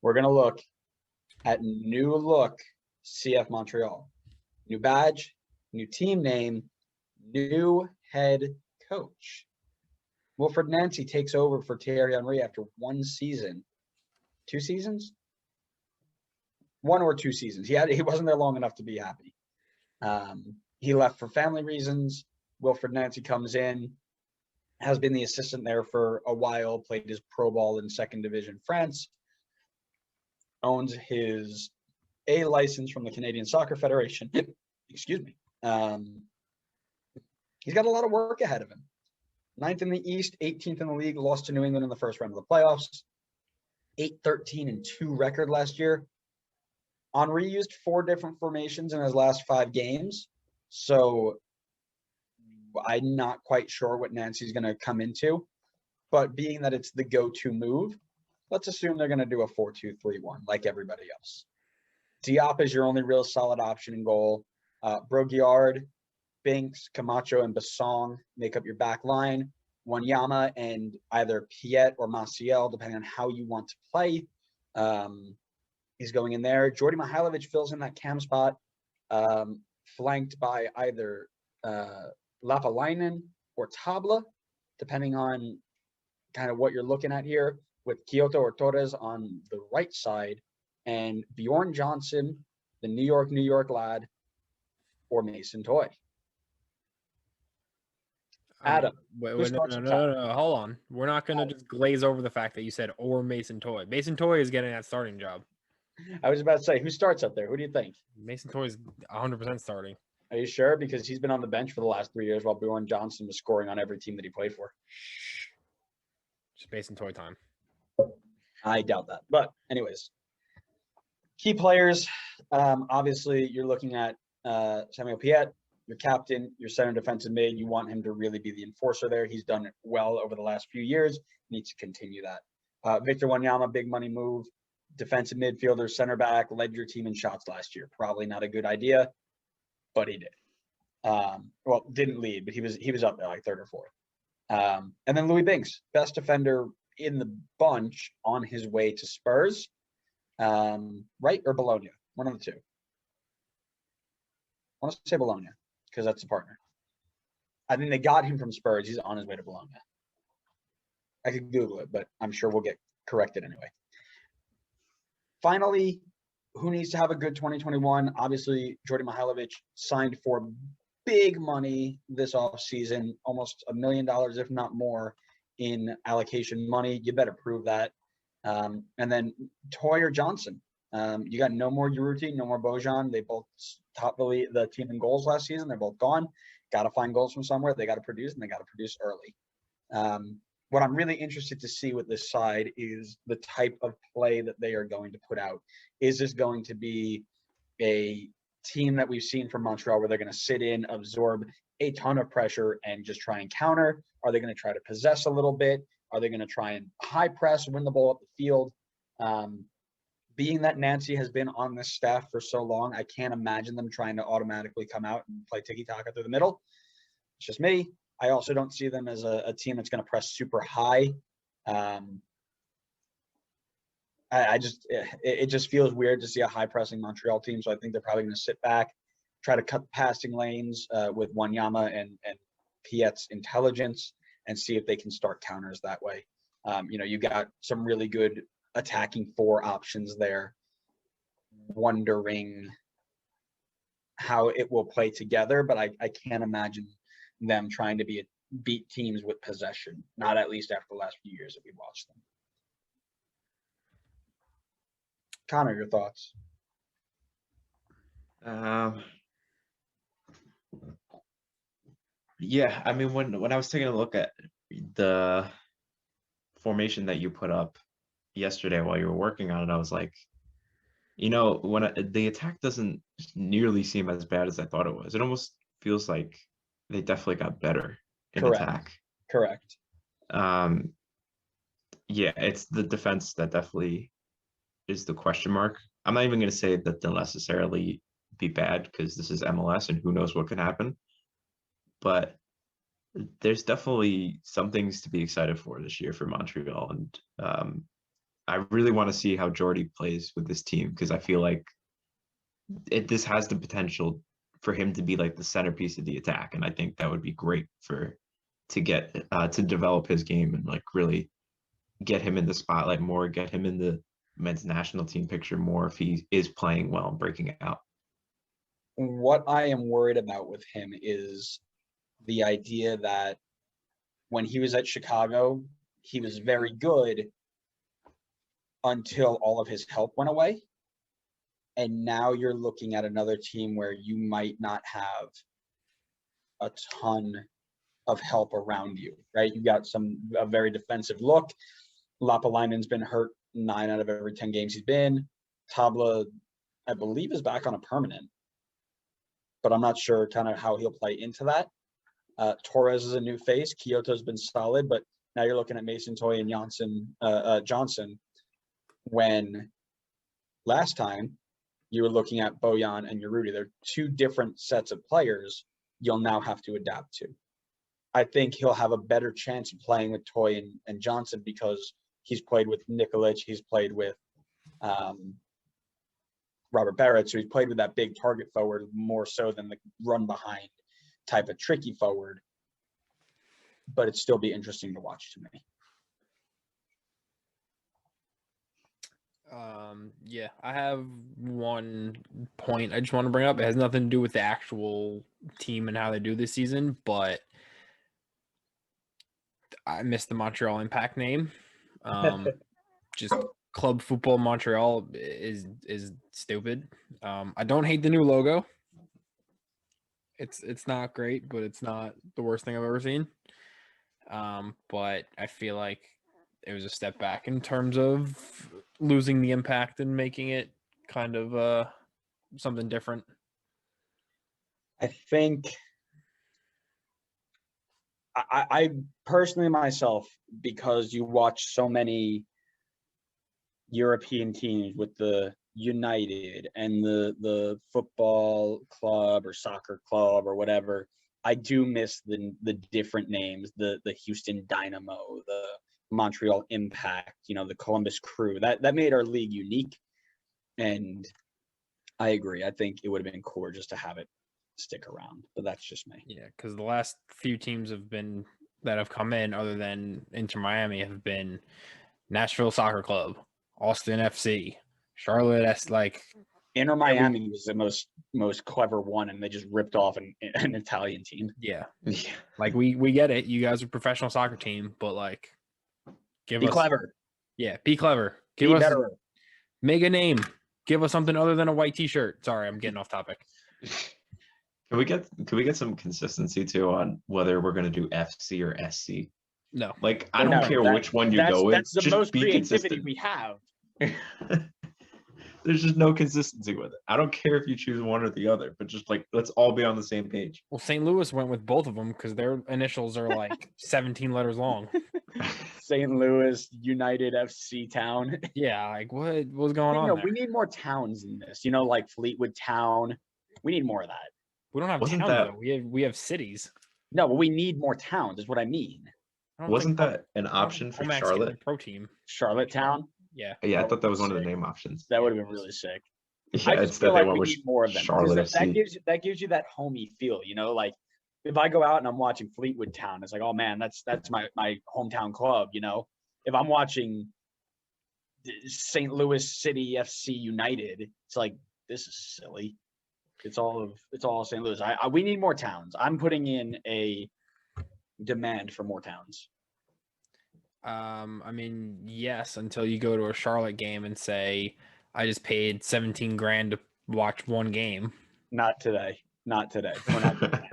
We're going to look at new look CF Montreal. New badge, new team name, new head coach. Wilfred Nancy takes over for Thierry Henry after 1 season. 2 seasons? 1 or 2 seasons. He wasn't there long enough to be happy. He left for family reasons. Wilfred Nancy comes in, has been the assistant there for a while, played his pro ball in second division France, owns his A license from the Canadian Soccer Federation. Excuse me. He's got a lot of work ahead of him. 9th in the East, 18th in the league, lost to New England in the first round of the playoffs. 8-13-2 record last year. Henry used 4 different formations in his last 5 games. So I'm not quite sure what Nancy's going to come into. But being that it's the go-to move, let's assume they're going to do a 4-2-3-1 like everybody else. Diop is your only real solid option in goal. Broguillard, Binks, Camacho, and Bassong make up your back line. Wanyama and either Piet or Maciel, depending on how you want to play, is going in there. Jordi Mihailovic fills in that cam spot, flanked by either Lapalainen or Tabla, depending on kind of what you're looking at here, with Kyoto or Torres on the right side, and Bjorn Johnson, the New York lad, or Mason Toy. Adam, no, hold on. We're not going to just glaze over the fact that you said or Mason Toy. Mason Toy is getting that starting job. I was about to say, who starts up there? Who do you think? Mason Toy is 100% starting. Are you sure? Because he's been on the bench for the last 3 years while Bjorn Johnson was scoring on every team that he played for. It's Mason Toy time. I doubt that. But anyways, key players. Obviously, you're looking at Samuel Piet, your captain, your center defensive mid. You want him to really be the enforcer there. He's done it well over the last few years. Needs to continue that. Victor Wanyama, big money move. Defensive midfielder, center back, led your team in shots last year. Probably not a good idea, but he did. Well, didn't lead, but he was up there like 3rd or 4th. And then Louis Binks, best defender in the bunch on his way to Spurs. Right, or Bologna? One of the two. I want to say Bologna because that's the partner. I think they got him from Spurs. He's on his way to Bologna. I could Google it, but I'm sure we'll get corrected anyway. Finally, who needs to have a good 2021? Obviously, Jordi Mihailovic signed for big money this offseason, almost $1 million, if not more, in allocation money. You better prove that. And then Toy or Johnson. You got no more Urruti, no more Bojan. They both topped the team in goals last season. They're both gone. Got to find goals from somewhere. They got to produce, and they got to produce early. What I'm really interested to see with this side is the type of play that they are going to put out. Is this going to be a team that we've seen from Montreal where they're going to sit in, absorb a ton of pressure, and just try and counter? Are they going to try to possess a little bit? Are they going to try and high press, win the ball up the field? Being that Nancy has been on this staff for so long, I can't imagine them trying to automatically come out and play tiki-taka through the middle. It's just me. I also don't see them as a team that's going to press super high. It just feels weird to see a high-pressing Montreal team, so I think they're probably going to sit back, try to cut passing lanes with Wanyama and Piet's intelligence, and see if they can start counters that way. You got some really good attacking 4 options there. Wondering how it will play together, but I can't imagine them trying to beat teams with possession, not at least after the last few years that we've watched them. Connor, your thoughts? Yeah, I mean, when I was taking a look at the formation that you put up yesterday while you were working on it, I was like, when the attack doesn't nearly seem as bad as I thought it was. It almost feels like they definitely got better in attack. Correct. Yeah, it's the defense that definitely is the question mark. I'm not even going to say that they'll necessarily be bad because this is MLS and who knows what can happen. But there's definitely some things to be excited for this year for Montreal. And I really want to see how Jordy plays with this team because I feel like this has the potential for him to be like the centerpiece of the attack, and I think that would be great to get to develop his game and like really get him in the spotlight more, get him in the men's national team picture more if he is playing well and breaking out. What I am worried about with him is the idea that when he was at Chicago, he was very good until all of his help went away. And now you're looking at another team where you might not have a ton of help around you, right? You got a very defensive look. Lapalainen's been hurt 9 out of every 10 games he's been. Tabla, I believe, is back on a permanent, but I'm not sure kind of how he'll play into that. Torres is a new face. Kyoto's been solid, but now you're looking at Mason Toye and Johnson, when last time you were looking at Bojan and Urruti. They're 2 different sets of players you'll now have to adapt to. I think he'll have a better chance of playing with Toye and Johnson because he's played with Nikolic, he's played with Robert Barrett, so he's played with that big target forward more so than the run behind type of tricky forward. But it'd still be interesting to watch to me. Yeah, I have one point I just want to bring up. It has nothing to do with the actual team and how they do this season, but I missed the Montreal Impact name. Just Club Football Montreal is stupid. I don't hate the new logo. It's not great, but it's not the worst thing I've ever seen. But I feel like it was a step back in terms of losing the impact and making it kind of something different. I think I personally myself, because you watch so many European teams with the United and the football club or soccer club or whatever, I do miss the different names, the Houston Dynamo, the Montreal Impact, the Columbus Crew. That made our league unique. And I agree. I think it would have been cooler just to have it stick around, but that's just me. Yeah, because the last few teams that have come in, other than Inter Miami, have been Nashville Soccer Club, Austin FC, Charlotte S. Like Inter Miami was the most clever one, and they just ripped off an Italian team. Yeah, like we get it. You guys are a professional soccer team, but like, be clever. Yeah, be clever. Be better. Make a name. Give us something other than a white T-shirt. Sorry, I'm getting off topic. Can we get some consistency too on whether we're going to do FC or SC? No. Like, I don't care which one you go with. That's the just most be creativity consistent. we have. There's just no consistency with it. I don't care if you choose one or the other, but just like, let's all be on the same page. Well, St. Louis went with both of them because their initials are like 17 letters long. St. Louis United FC Town. Yeah, like what's going on there? We need more towns in this. Like Fleetwood Town. We need more of that. We don't have Wasn't towns, that- though. We have cities. No, but we need more towns, is what I mean. Wasn't that an option for Comax Charlotte? getting a pro team. Charlotte Town? Yeah. Yeah, I That thought that would was be one of the sick. name options. That would have been really sick. Yeah, I just it's that feel they like went we with need more of them. Charlotte Because that FC. gives you that homey feel, Like if I go out and I'm watching Fleetwood Town, it's like, oh man, that's my hometown club, If I'm watching St. Louis City FC United, it's like, this is silly. It's all St. Louis. We need more towns. I'm putting in a demand for more towns. I mean, yes, until you go to a Charlotte game and say, I just paid 17 grand to watch one game. Not today. We're not doing that.